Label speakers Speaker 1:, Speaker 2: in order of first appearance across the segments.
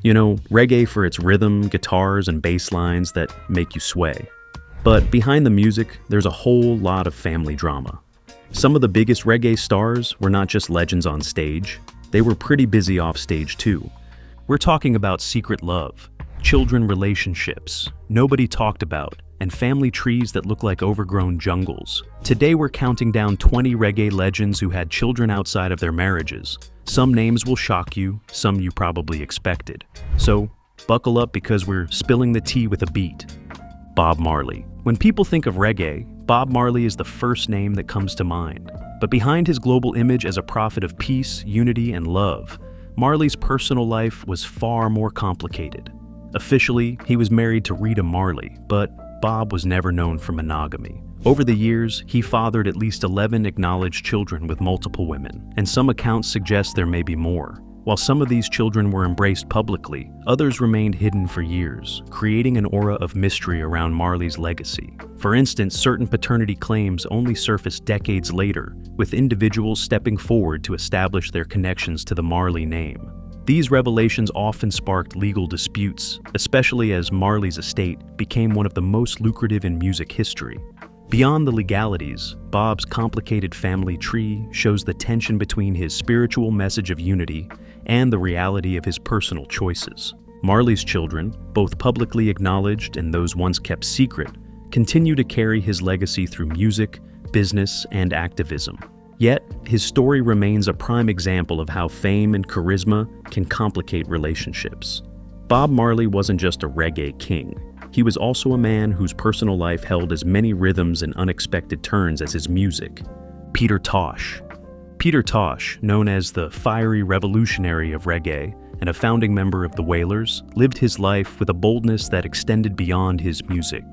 Speaker 1: Reggae for its rhythm, guitars, and bass lines that make you sway. But behind the music, there's a whole lot of family drama. Some of the biggest reggae stars were not just legends on stage, they were pretty busy off stage too. We're talking about secret love, children relationships, nobody talked about, and family trees that look like overgrown jungles. Today we're counting down 20 reggae legends who had children outside of their marriages. Some names will shock you, some you probably expected. So, buckle up because we're spilling the tea with a beat. Bob Marley. When people think of reggae, Bob Marley is the first name that comes to mind. But behind his global image as a prophet of peace, unity, and love, Marley's personal life was far more complicated. Officially, he was married to Rita Marley, but Bob was never known for monogamy. Over the years, he fathered at least 11 acknowledged children with multiple women, and some accounts suggest there may be more. While some of these children were embraced publicly, others remained hidden for years, creating an aura of mystery around Marley's legacy. For instance, certain paternity claims only surfaced decades later, with individuals stepping forward to establish their connections to the Marley name. These revelations often sparked legal disputes, especially as Marley's estate became one of the most lucrative in music history. Beyond the legalities, Bob's complicated family tree shows the tension between his spiritual message of unity and the reality of his personal choices. Marley's children, both publicly acknowledged and those once kept secret, continue to carry his legacy through music, business, and activism. Yet, his story remains a prime example of how fame and charisma can complicate relationships. Bob Marley wasn't just a reggae king. He was also a man whose personal life held as many rhythms and unexpected turns as his music. Peter Tosh. Peter Tosh, known as the fiery revolutionary of reggae and a founding member of the Wailers, lived his life with a boldness that extended beyond his music.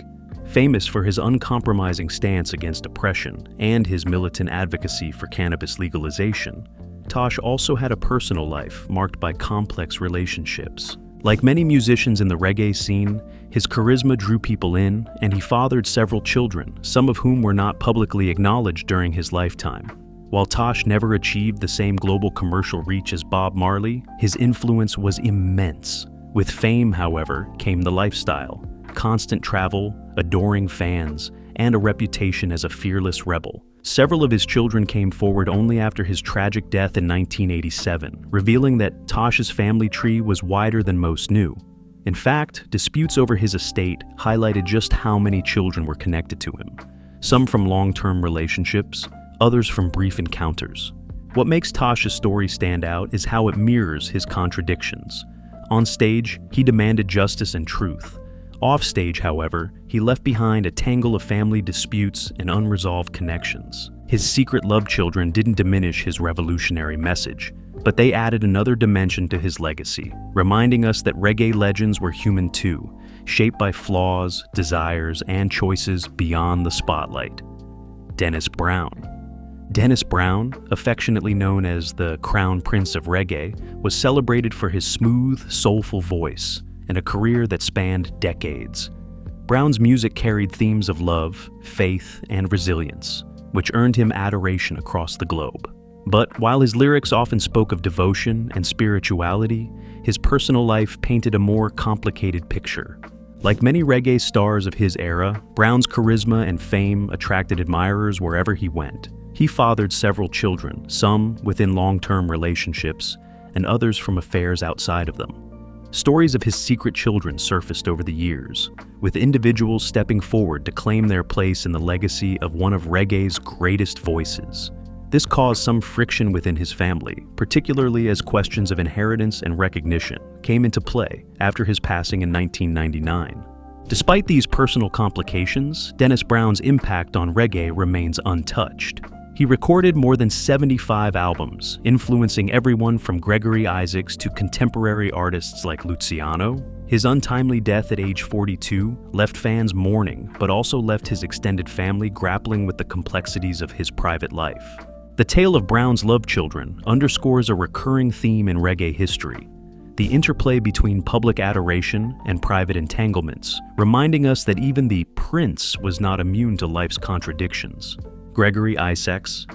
Speaker 1: Famous for his uncompromising stance against oppression and his militant advocacy for cannabis legalization, Tosh also had a personal life marked by complex relationships. Like many musicians in the reggae scene, his charisma drew people in, and he fathered several children, some of whom were not publicly acknowledged during his lifetime. While Tosh never achieved the same global commercial reach as Bob Marley, his influence was immense. With fame, however, came the lifestyle, constant travel, adoring fans, and a reputation as a fearless rebel. Several of his children came forward only after his tragic death in 1987, revealing that Tosh's family tree was wider than most knew. In fact, disputes over his estate highlighted just how many children were connected to him, some from long-term relationships, others from brief encounters. What makes Tosh's story stand out is how it mirrors his contradictions. On stage, he demanded justice and truth. Off-stage, however, he left behind a tangle of family disputes and unresolved connections. His secret love children didn't diminish his revolutionary message, but they added another dimension to his legacy, reminding us that reggae legends were human too, shaped by flaws, desires, and choices beyond the spotlight. Dennis Brown. Dennis Brown, affectionately known as the Crown Prince of Reggae, was celebrated for his smooth, soulful voice and a career that spanned decades. Brown's music carried themes of love, faith, and resilience, which earned him adoration across the globe. But while his lyrics often spoke of devotion and spirituality, his personal life painted a more complicated picture. Like many reggae stars of his era, Brown's charisma and fame attracted admirers wherever he went. He fathered several children, some within long-term relationships, and others from affairs outside of them. Stories of his secret children surfaced over the years, with individuals stepping forward to claim their place in the legacy of one of reggae's greatest voices. This caused some friction within his family, particularly as questions of inheritance and recognition came into play after his passing in 1999. Despite these personal complications, Dennis Brown's impact on reggae remains untouched. He recorded more than 75 albums, influencing everyone from Gregory Isaacs to contemporary artists like Luciano. His untimely death at age 42 left fans mourning, but also left his extended family grappling with the complexities of his private life. The tale of Brown's love children underscores a recurring theme in reggae history: the interplay between public adoration and private entanglements, reminding us that even the prince was not immune to life's contradictions. Gregory Isaacs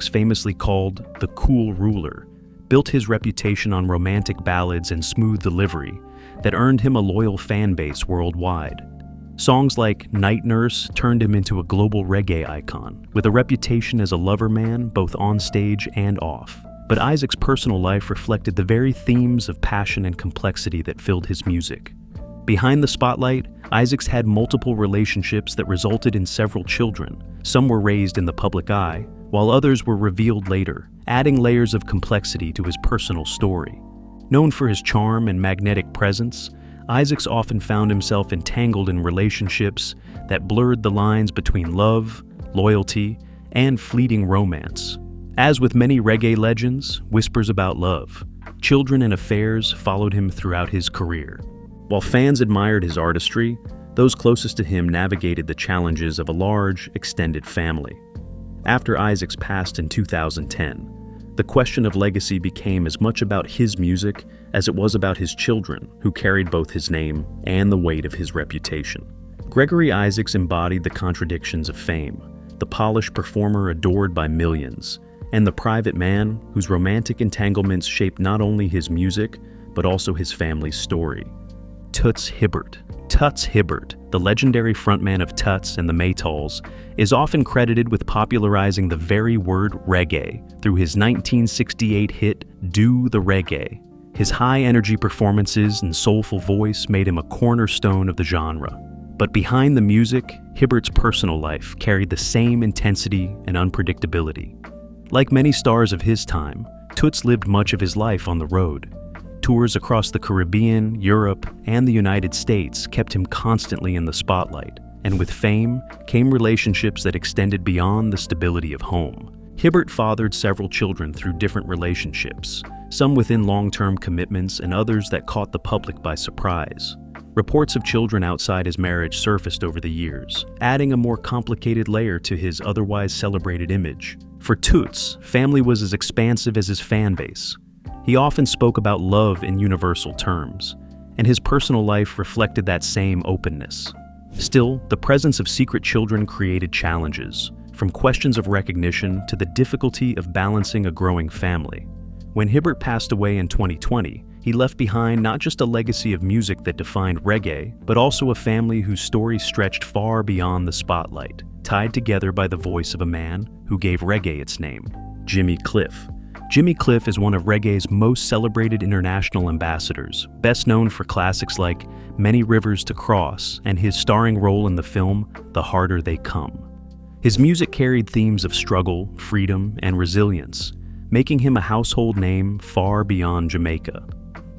Speaker 1: famously called the cool ruler, built his reputation on romantic ballads and smooth delivery that earned him a loyal fan base worldwide. Songs like Night Nurse turned him into a global reggae icon, with a reputation as a lover man both on stage and off. But Isaac's personal life reflected the very themes of passion and complexity that filled his music. Behind the spotlight, Isaac's had multiple relationships that resulted in several children. Some were raised in the public eye, while others were revealed later, adding layers of complexity to his personal story. Known for his charm and magnetic presence, Isaac's often found himself entangled in relationships that blurred the lines between love, loyalty, and fleeting romance. As with many reggae legends, whispers about love, children and affairs followed him throughout his career. While fans admired his artistry, those closest to him navigated the challenges of a large, extended family. After Isaac's passed in 2010, the question of legacy became as much about his music as it was about his children, who carried both his name and the weight of his reputation. Gregory Isaacs embodied the contradictions of fame, the polished performer adored by millions, and the private man whose romantic entanglements shaped not only his music, but also his family's story. Toots Hibbert. Toots Hibbert, the legendary frontman of Toots and the Maytals, is often credited with popularizing the very word reggae through his 1968 hit Do the Reggae. His high-energy performances and soulful voice made him a cornerstone of the genre. But behind the music, Hibbert's personal life carried the same intensity and unpredictability. Like many stars of his time, Toots lived much of his life on the road. Tours across the Caribbean, Europe, and the United States kept him constantly in the spotlight, and with fame came relationships that extended beyond the stability of home. Hibbert fathered several children through different relationships, some within long-term commitments and others that caught the public by surprise. Reports of children outside his marriage surfaced over the years, adding a more complicated layer to his otherwise celebrated image. For Toots, family was as expansive as his fan base. He often spoke about love in universal terms, and his personal life reflected that same openness. Still, the presence of secret children created challenges, from questions of recognition to the difficulty of balancing a growing family. When Hibbert passed away in 2020, he left behind not just a legacy of music that defined reggae, but also a family whose story stretched far beyond the spotlight, tied together by the voice of a man who gave reggae its name, Jimmy Cliff. Jimmy Cliff is one of reggae's most celebrated international ambassadors, best known for classics like Many Rivers to Cross and his starring role in the film The Harder They Come. His music carried themes of struggle, freedom, and resilience, making him a household name far beyond Jamaica.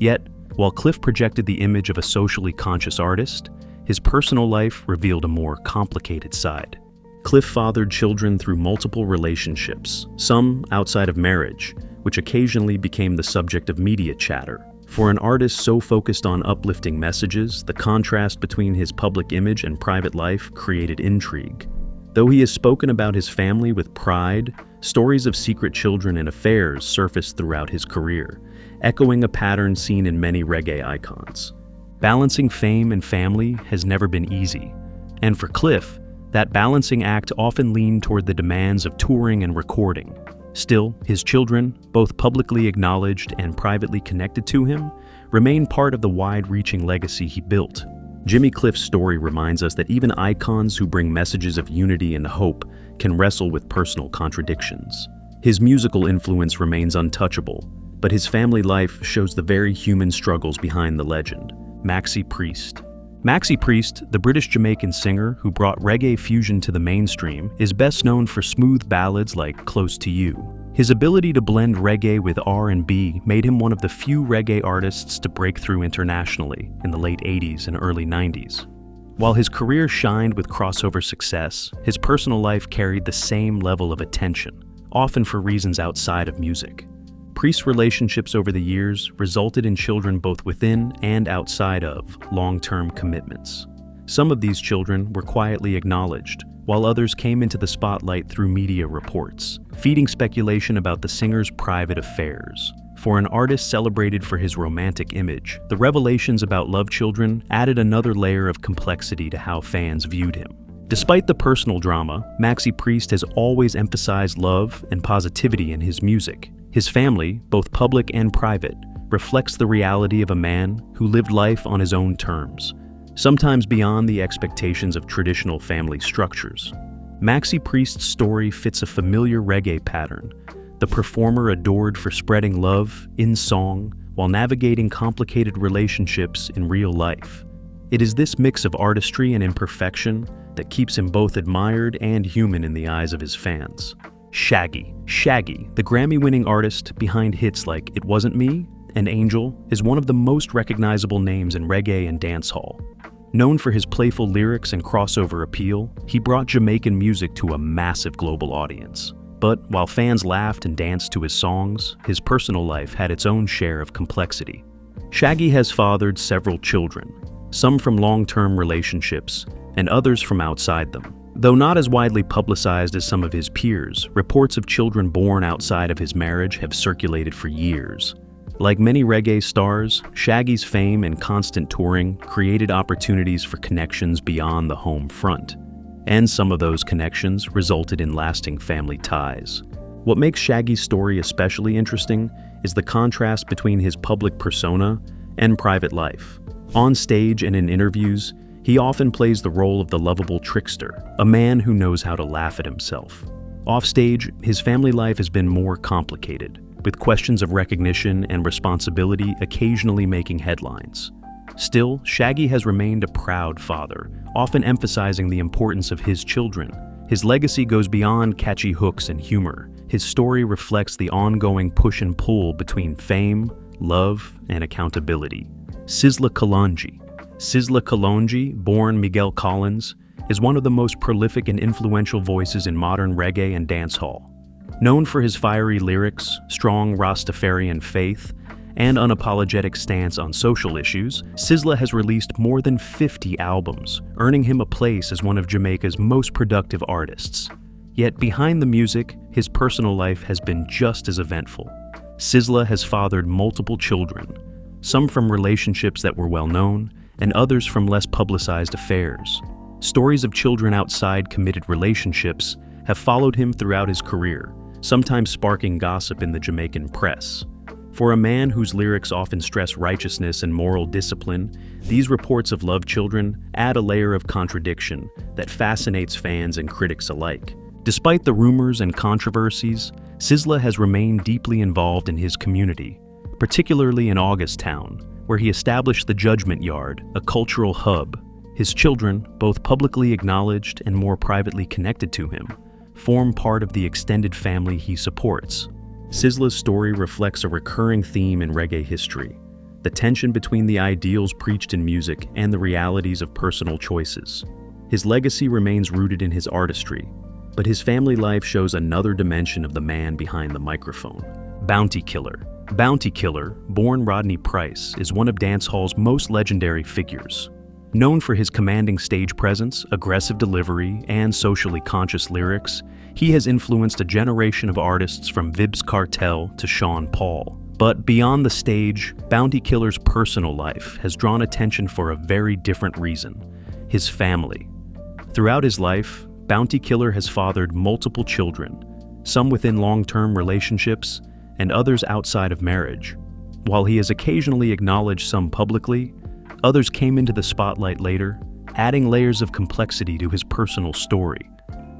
Speaker 1: Yet, while Cliff projected the image of a socially conscious artist, his personal life revealed a more complicated side. Cliff fathered children through multiple relationships, some outside of marriage, which occasionally became the subject of media chatter. For an artist so focused on uplifting messages, the contrast between his public image and private life created intrigue. Though he has spoken about his family with pride, stories of secret children and affairs surfaced throughout his career, echoing a pattern seen in many reggae icons. Balancing fame and family has never been easy, and for Cliff, that balancing act often leaned toward the demands of touring and recording. Still, his children, both publicly acknowledged and privately connected to him, remain part of the wide-reaching legacy he built. Jimmy Cliff's story reminds us that even icons who bring messages of unity and hope can wrestle with personal contradictions. His musical influence remains untouchable, but his family life shows the very human struggles behind the legend. Maxi Priest. Maxi Priest, the British-Jamaican singer who brought reggae fusion to the mainstream, is best known for smooth ballads like Close to You. His ability to blend reggae with R&B made him one of the few reggae artists to break through internationally in the late 80s and early 90s. While his career shined with crossover success, his personal life carried the same level of attention, often for reasons outside of music. Priest's relationships over the years resulted in children both within and outside of long-term commitments. Some of these children were quietly acknowledged, while others came into the spotlight through media reports, feeding speculation about the singer's private affairs. For an artist celebrated for his romantic image, the revelations about love children added another layer of complexity to how fans viewed him. Despite the personal drama, Maxi Priest has always emphasized love and positivity in his music. His family, both public and private, reflects the reality of a man who lived life on his own terms, sometimes beyond the expectations of traditional family structures. Maxi Priest's story fits a familiar reggae pattern, the performer adored for spreading love in song while navigating complicated relationships in real life. It is this mix of artistry and imperfection that keeps him both admired and human in the eyes of his fans. Shaggy, the Grammy-winning artist behind hits like It Wasn't Me and Angel, is one of the most recognizable names in reggae and dancehall. Known for his playful lyrics and crossover appeal, he brought Jamaican music to a massive global audience. But while fans laughed and danced to his songs, his personal life had its own share of complexity. Shaggy has fathered several children, some from long-term relationships and others from outside them. Though not as widely publicized as some of his peers, reports of children born outside of his marriage have circulated for years. Like many reggae stars, Shaggy's fame and constant touring created opportunities for connections beyond the home front. And some of those connections resulted in lasting family ties. What makes Shaggy's story especially interesting is the contrast between his public persona and private life. On stage and in interviews, he often plays the role of the lovable trickster, a man who knows how to laugh at himself. Offstage, his family life has been more complicated, with questions of recognition and responsibility occasionally making headlines. Still, Shaggy has remained a proud father, often emphasizing the importance of his children. His legacy goes beyond catchy hooks and humor. His story reflects the ongoing push and pull between fame, love, and accountability. Sizzla Kalonji, born Miguel Collins, is one of the most prolific and influential voices in modern reggae and dancehall. Known for his fiery lyrics, strong Rastafarian faith, and unapologetic stance on social issues, Sizzla has released more than 50 albums, earning him a place as one of Jamaica's most productive artists. Yet behind the music, his personal life has been just as eventful. Sizzla has fathered multiple children, some from relationships that were well known, and others from less publicized affairs. Stories of children outside committed relationships have followed him throughout his career, sometimes sparking gossip in the Jamaican press. For a man whose lyrics often stress righteousness and moral discipline, these reports of love children add a layer of contradiction that fascinates fans and critics alike. Despite the rumors and controversies, Sizzla has remained deeply involved in his community, particularly in Augusttown, where he established the Judgment Yard, a cultural hub. His children, both publicly acknowledged and more privately connected to him, form part of the extended family he supports. Sizzla's story reflects a recurring theme in reggae history: the tension between the ideals preached in music and the realities of personal choices. His legacy remains rooted in his artistry, but his family life shows another dimension of the man behind the microphone. Bounty Killer, born Rodney Price, is one of dancehall's most legendary figures. Known for his commanding stage presence, aggressive delivery, and socially conscious lyrics, he has influenced a generation of artists from Vybz Kartel to Sean Paul. But beyond the stage, Bounty Killer's personal life has drawn attention for a very different reason: his family. Throughout his life, Bounty Killer has fathered multiple children, some within long-term relationships and others outside of marriage. While he has occasionally acknowledged some publicly, others came into the spotlight later, adding layers of complexity to his personal story.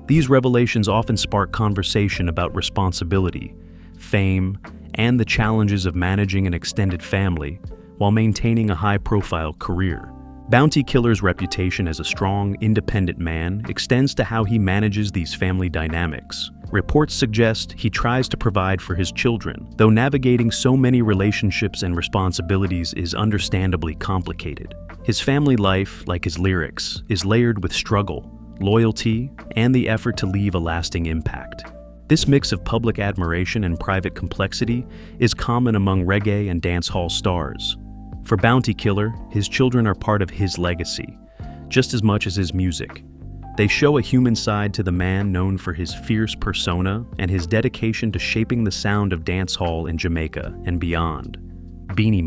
Speaker 1: These revelations often spark conversation about responsibility, fame, and the challenges of managing an extended family while maintaining a high-profile career. Bounty Killer's reputation as a strong, independent man extends to how he manages these family dynamics. Reports suggest he tries to provide for his children, though navigating so many relationships and responsibilities is understandably complicated. His family life, like his lyrics, is layered with struggle, loyalty, and the effort to leave a lasting impact. This mix of public admiration and private complexity is common among reggae and dancehall stars. For Bounty Killer, his children are part of his legacy, just as much as his music. They show a human side to the man known for his fierce persona and his dedication to shaping the sound of dancehall in Jamaica and beyond. Beanie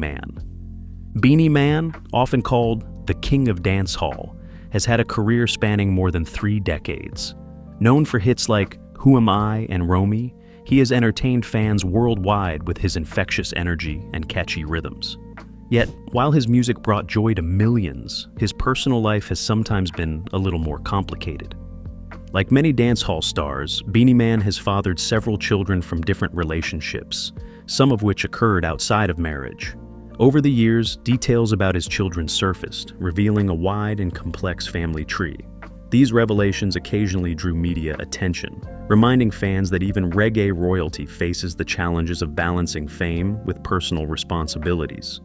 Speaker 1: Man, often called the King of Dancehall, has had a career spanning more than 3 decades. Known for hits like Who Am I and Romy, He has entertained fans worldwide with his infectious energy and catchy rhythms. Yet, while his music brought joy to millions, his personal life has sometimes been a little more complicated. Like many dancehall stars, Beenie Man has fathered several children from different relationships, some of which occurred outside of marriage. Over the years, details about his children surfaced, revealing a wide and complex family tree. These revelations occasionally drew media attention, reminding fans that even reggae royalty faces the challenges of balancing fame with personal responsibilities.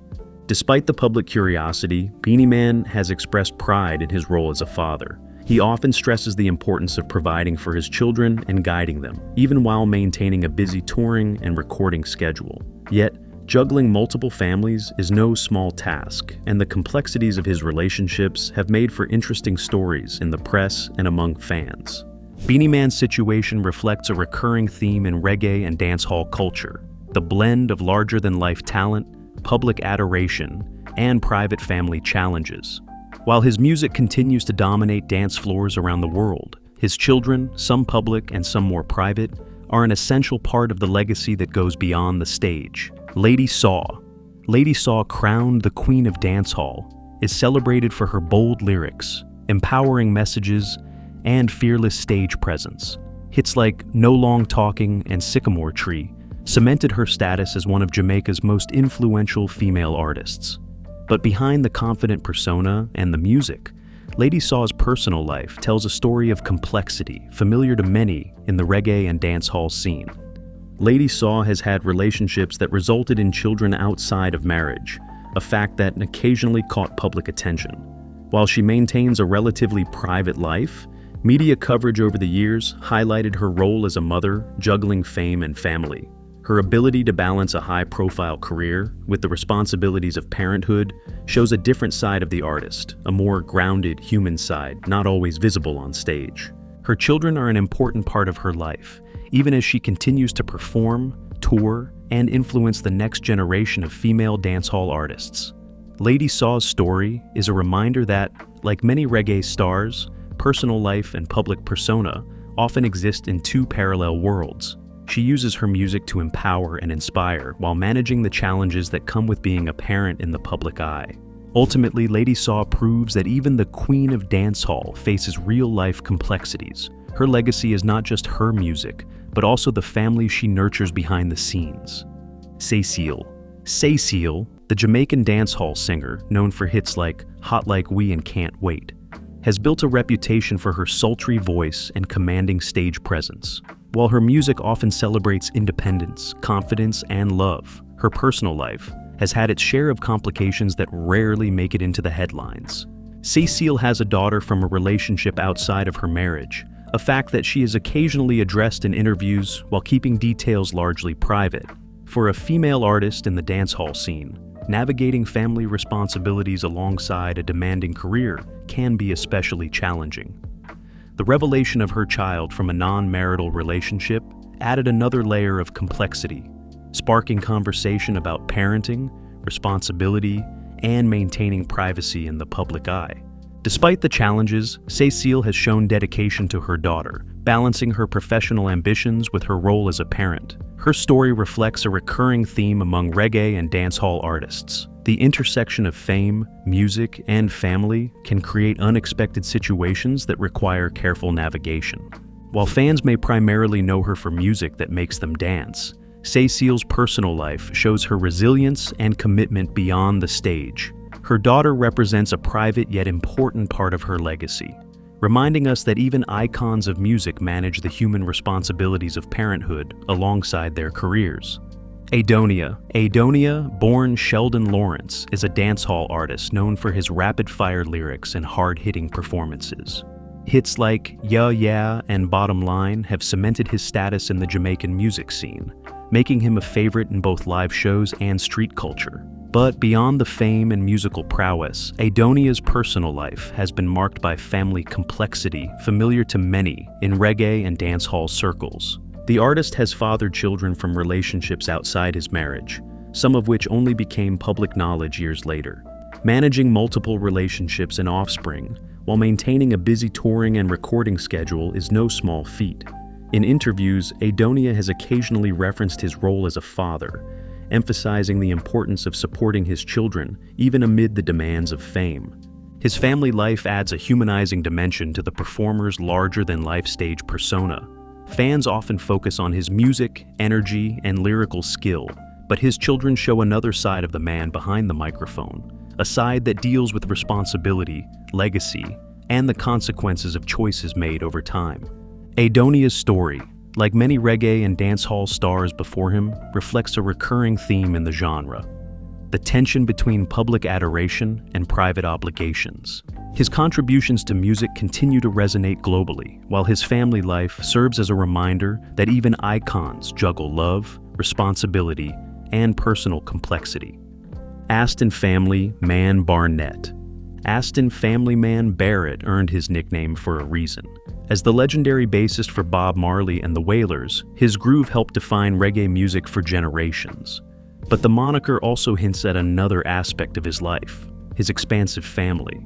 Speaker 1: Despite the public curiosity, Beenie Man has expressed pride in his role as a father. He often stresses the importance of providing for his children and guiding them, even while maintaining a busy touring and recording schedule. Yet, juggling multiple families is no small task, and the complexities of his relationships have made for interesting stories in the press and among fans. Beenie Man's situation reflects a recurring theme in reggae and dancehall culture: the blend of larger-than-life talent, public adoration, and private family challenges. While his music continues to dominate dance floors around the world, his children, some public and some more private, are an essential part of the legacy that goes beyond the stage. Lady Saw, crowned the Queen of Dancehall, is celebrated for her bold lyrics, empowering messages, and fearless stage presence. Hits like No Long Talking and Sycamore Tree cemented her status as one of Jamaica's most influential female artists. But behind the confident persona and the music, Lady Saw's personal life tells a story of complexity familiar to many in the reggae and dancehall scene. Lady Saw has had relationships that resulted in children outside of marriage, a fact that occasionally caught public attention. While she maintains a relatively private life, media coverage over the years highlighted her role as a mother, juggling fame and family. Her ability to balance a high-profile career with the responsibilities of parenthood shows a different side of the artist, a more grounded human side, not always visible on stage. Her children are an important part of her life, even as she continues to perform, tour, and influence the next generation of female dancehall artists. Lady Saw's story is a reminder that, like many reggae stars, personal life and public persona often exist in two parallel worlds. She uses her music to empower and inspire while managing the challenges that come with being a parent in the public eye. Ultimately, Lady Saw proves that even the Queen of Dancehall faces real-life complexities. Her legacy is not just her music, but also the family she nurtures behind the scenes. Cecile, the Jamaican dancehall singer, known for hits like Hot Like We and Can't Wait, has built a reputation for her sultry voice and commanding stage presence. While her music often celebrates independence, confidence, and love, her personal life has had its share of complications that rarely make it into the headlines. Cecile has a daughter from a relationship outside of her marriage, a fact that she is occasionally addressed in interviews while keeping details largely private. For a female artist in the dancehall scene, navigating family responsibilities alongside a demanding career can be especially challenging. The revelation of her child from a non-marital relationship added another layer of complexity, sparking conversation about parenting, responsibility, and maintaining privacy in the public eye. Despite the challenges, Cecile has shown dedication to her daughter, balancing her professional ambitions with her role as a parent. Her story reflects a recurring theme among reggae and dancehall artists. The intersection of fame, music, and family can create unexpected situations that require careful navigation. While fans may primarily know her for music that makes them dance, Cecile's personal life shows her resilience and commitment beyond the stage. Her daughter represents a private yet important part of her legacy, reminding us that even icons of music manage the human responsibilities of parenthood alongside their careers. Adonia, born Sheldon Lawrence, is a dancehall artist known for his rapid-fire lyrics and hard-hitting performances. Hits like Yeah Yeah and Bottom Line have cemented his status in the Jamaican music scene, making him a favorite in both live shows and street culture. But beyond the fame and musical prowess, Adonia's personal life has been marked by family complexity familiar to many in reggae and dancehall circles. The artist has fathered children from relationships outside his marriage, some of which only became public knowledge years later. Managing multiple relationships and offspring, while maintaining a busy touring and recording schedule, is no small feat. In interviews, Adonia has occasionally referenced his role as a father, emphasizing the importance of supporting his children even amid the demands of fame. His family life adds a humanizing dimension to the performer's larger-than-life stage persona. Fans often focus on his music, energy, and lyrical skill, but his children show another side of the man behind the microphone, a side that deals with responsibility, legacy, and the consequences of choices made over time. Adonia's story, like many reggae and dancehall stars before him, reflects a recurring theme in the genre: the tension between public adoration and private obligations. His contributions to music continue to resonate globally, while his family life serves as a reminder that even icons juggle love, responsibility, and personal complexity. Aston Family Man Barnett. Aston Family Man Barrett earned his nickname for a reason. As the legendary bassist for Bob Marley and the Wailers, his groove helped define reggae music for generations. But the moniker also hints at another aspect of his life: his expansive family.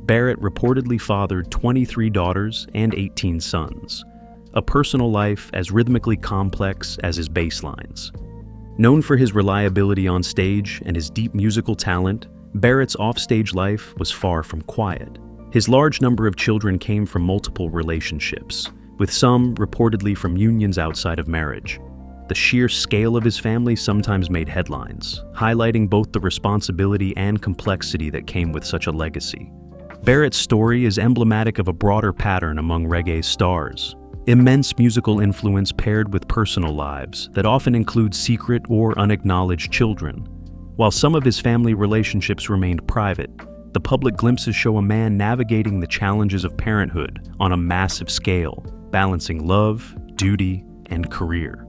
Speaker 1: Barrett reportedly fathered 23 daughters and 18 sons, a personal life as rhythmically complex as his bass lines. Known for his reliability on stage and his deep musical talent, Barrett's offstage life was far from quiet. His large number of children came from multiple relationships, with some reportedly from unions outside of marriage. The sheer scale of his family sometimes made headlines, highlighting both the responsibility and complexity that came with such a legacy. Barrett's story is emblematic of a broader pattern among reggae stars: immense musical influence paired with personal lives that often include secret or unacknowledged children. While some of his family relationships remained private, the public glimpses show a man navigating the challenges of parenthood on a massive scale, balancing love, duty, and career.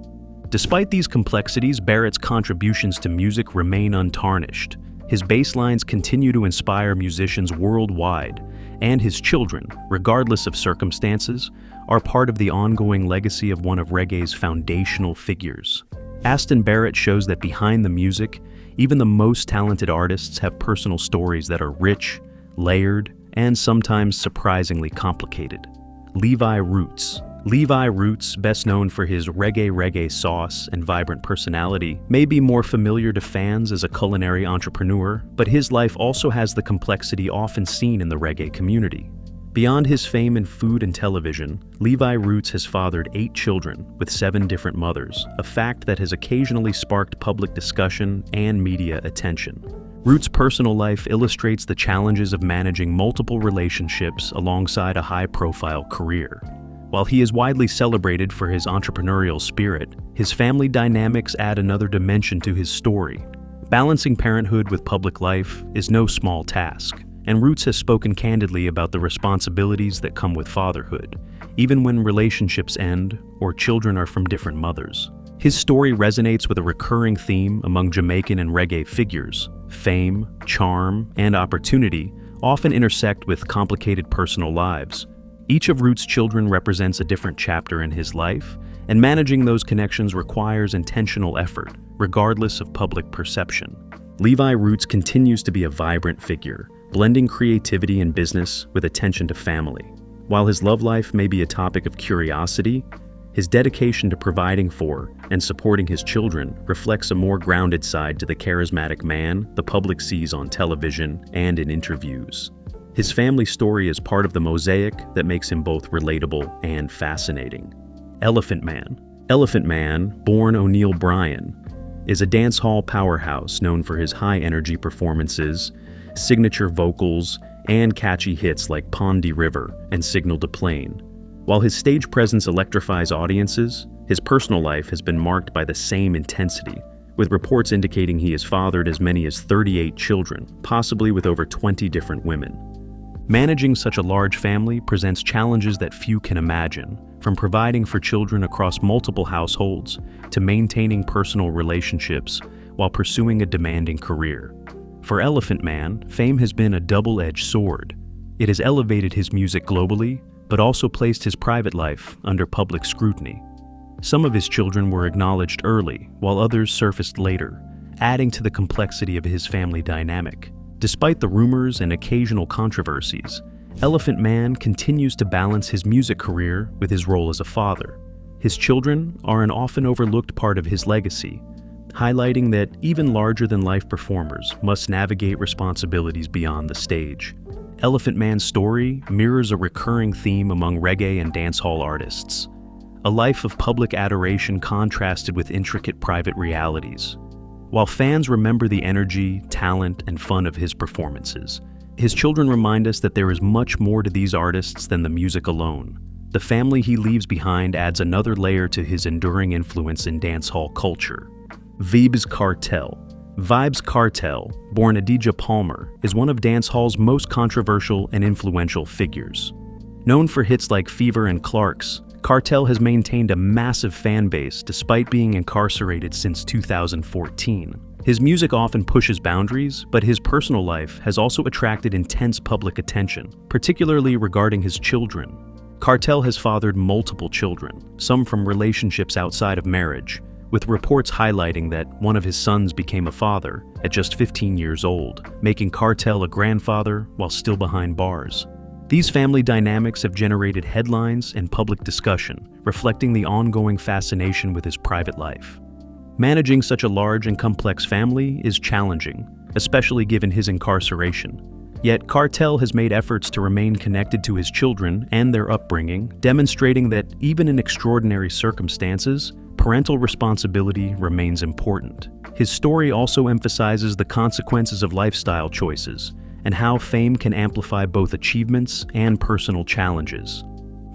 Speaker 1: Despite these complexities, Barrett's contributions to music remain untarnished. His bass lines continue to inspire musicians worldwide, and his children, regardless of circumstances, are part of the ongoing legacy of one of reggae's foundational figures. Aston Barrett shows that behind the music, even the most talented artists have personal stories that are rich, layered, and sometimes surprisingly complicated. Levi Roots. Levi Roots, best known for his reggae sauce and vibrant personality, may be more familiar to fans as a culinary entrepreneur, but his life also has the complexity often seen in the reggae community. Beyond his fame in food and television, Levi Roots has fathered 8 children with 7 different mothers, a fact that has occasionally sparked public discussion and media attention. Roots' personal life illustrates the challenges of managing multiple relationships alongside a high-profile career. While he is widely celebrated for his entrepreneurial spirit, his family dynamics add another dimension to his story. Balancing parenthood with public life is no small task, and Roots has spoken candidly about the responsibilities that come with fatherhood, even when relationships end or children are from different mothers. His story resonates with a recurring theme among Jamaican and reggae figures. Fame, charm, and opportunity often intersect with complicated personal lives. Each of Roots' children represents a different chapter in his life, and managing those connections requires intentional effort, regardless of public perception. Levi Roots continues to be a vibrant figure, blending creativity and business with attention to family. While his love life may be a topic of curiosity, his dedication to providing for and supporting his children reflects a more grounded side to the charismatic man the public sees on television and in interviews. His family story is part of the mosaic that makes him both relatable and fascinating. Elephant Man. Elephant Man, born O'Neal Bryan, is a dancehall powerhouse known for his high-energy performances, signature vocals, and catchy hits like Pondy River and Signal to Plane. While his stage presence electrifies audiences, his personal life has been marked by the same intensity, with reports indicating he has fathered as many as 38 children, possibly with over 20 different women. Managing such a large family presents challenges that few can imagine, from providing for children across multiple households to maintaining personal relationships while pursuing a demanding career. For Elephant Man, fame has been a double-edged sword. It has elevated his music globally, but also placed his private life under public scrutiny. Some of his children were acknowledged early, while others surfaced later, adding to the complexity of his family dynamic. Despite the rumors and occasional controversies, Elephant Man continues to balance his music career with his role as a father. His children are an often overlooked part of his legacy, highlighting that even larger-than-life performers must navigate responsibilities beyond the stage. Elephant Man's story mirrors a recurring theme among reggae and dancehall artists, a life of public adoration contrasted with intricate private realities. While fans remember the energy, talent, and fun of his performances, his children remind us that there is much more to these artists than the music alone. The family he leaves behind adds another layer to his enduring influence in dancehall culture. Vybz Kartel. Vybz Kartel, born Adidja Palmer, is one of dancehall's most controversial and influential figures. Known for hits like Fever and Clarks, Kartel has maintained a massive fan base despite being incarcerated since 2014. His music often pushes boundaries, but his personal life has also attracted intense public attention, particularly regarding his children. Kartel has fathered multiple children, some from relationships outside of marriage, with reports highlighting that one of his sons became a father at just 15 years old, making Kartel a grandfather while still behind bars. These family dynamics have generated headlines and public discussion, reflecting the ongoing fascination with his private life. Managing such a large and complex family is challenging, especially given his incarceration. Yet Kartel has made efforts to remain connected to his children and their upbringing, demonstrating that even in extraordinary circumstances, parental responsibility remains important. His story also emphasizes the consequences of lifestyle choices and how fame can amplify both achievements and personal challenges.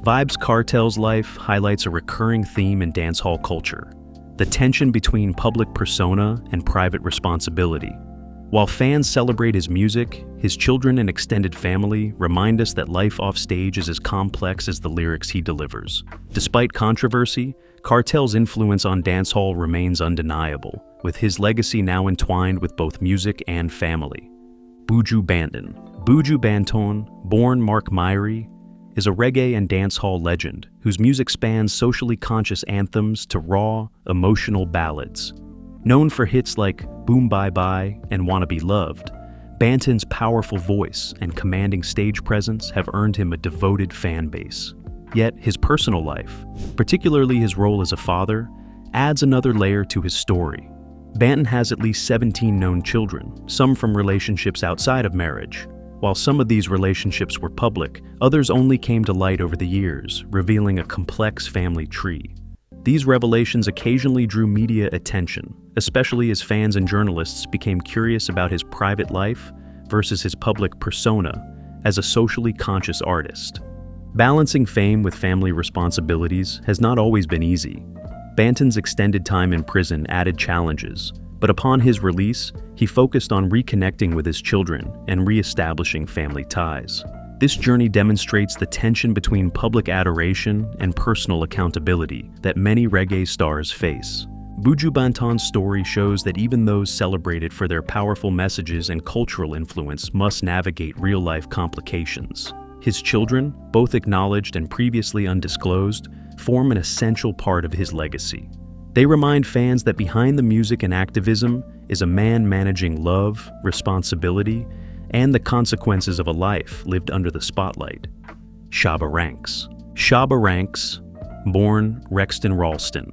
Speaker 1: Vybz Kartel's life highlights a recurring theme in dancehall culture: the tension between public persona and private responsibility. While fans celebrate his music, his children and extended family remind us that life offstage is as complex as the lyrics he delivers. Despite controversy, Kartel's influence on dancehall remains undeniable, with his legacy now entwined with both music and family. Buju Banton. Buju Banton, born Mark Myrie, is a reggae and dancehall legend whose music spans socially conscious anthems to raw, emotional ballads. Known for hits like Boom Bye Bye and Wanna Be Loved, Banton's powerful voice and commanding stage presence have earned him a devoted fan base. Yet his personal life, particularly his role as a father, adds another layer to his story. Banton has at least 17 known children, some from relationships outside of marriage. While some of these relationships were public, others only came to light over the years, revealing a complex family tree. These revelations occasionally drew media attention, especially as fans and journalists became curious about his private life versus his public persona as a socially conscious artist. Balancing fame with family responsibilities has not always been easy. Banton's extended time in prison added challenges, but upon his release, he focused on reconnecting with his children and re-establishing family ties. This journey demonstrates the tension between public adoration and personal accountability that many reggae stars face. Buju Banton's story shows that even those celebrated for their powerful messages and cultural influence must navigate real-life complications. His children, both acknowledged and previously undisclosed, form an essential part of his legacy. They remind fans that behind the music and activism is a man managing love, responsibility, and the consequences of a life lived under the spotlight. Shabba Ranks. Shabba Ranks, born Rexton Ralston.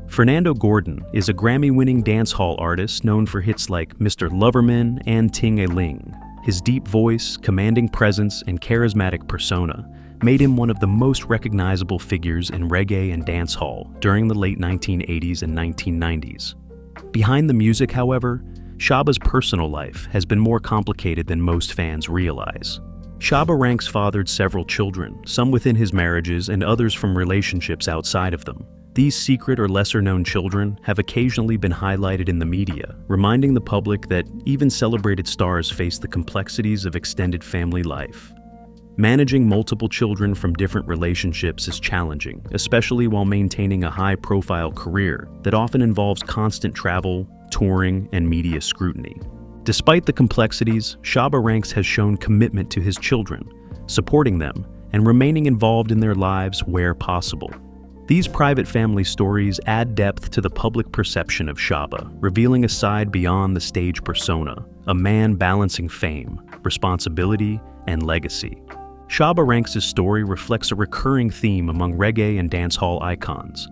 Speaker 1: Fernando Gordon is a Grammy-winning dancehall artist known for hits like Mr. Loverman and Ting-a-Ling. His deep voice, commanding presence, and charismatic persona made him one of the most recognizable figures in reggae and dancehall during the late 1980s and 1990s. Behind the music, however, Shabba's personal life has been more complicated than most fans realize. Shabba Ranks fathered several children, some within his marriages and others from relationships outside of them. These secret or lesser-known children have occasionally been highlighted in the media, reminding the public that even celebrated stars face the complexities of extended family life. Managing multiple children from different relationships is challenging, especially while maintaining a high-profile career that often involves constant travel, touring, and media scrutiny. Despite the complexities, Shabba Ranks has shown commitment to his children, supporting them, and remaining involved in their lives where possible. These private family stories add depth to the public perception of Shabba, revealing a side beyond the stage persona, a man balancing fame, responsibility, and legacy. Shabba Ranks' story reflects a recurring theme among reggae and dancehall icons.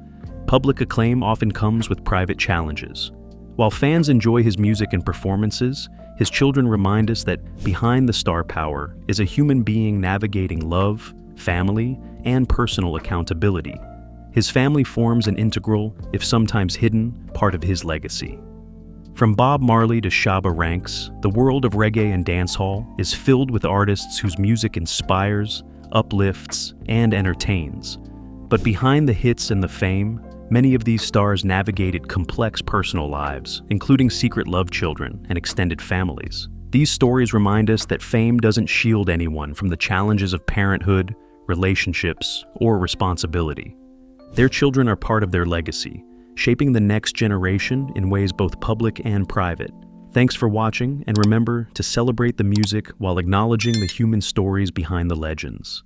Speaker 1: Public acclaim often comes with private challenges. While fans enjoy his music and performances, his children remind us that behind the star power is a human being navigating love, family, and personal accountability. His family forms an integral, if sometimes hidden, part of his legacy. From Bob Marley to Shabba Ranks, the world of reggae and dancehall is filled with artists whose music inspires, uplifts, and entertains. But behind the hits and the fame, many of these stars navigated complex personal lives, including secret love children and extended families. These stories remind us that fame doesn't shield anyone from the challenges of parenthood, relationships, or responsibility. Their children are part of their legacy, shaping the next generation in ways both public and private. Thanks for watching, and remember to celebrate the music while acknowledging the human stories behind the legends.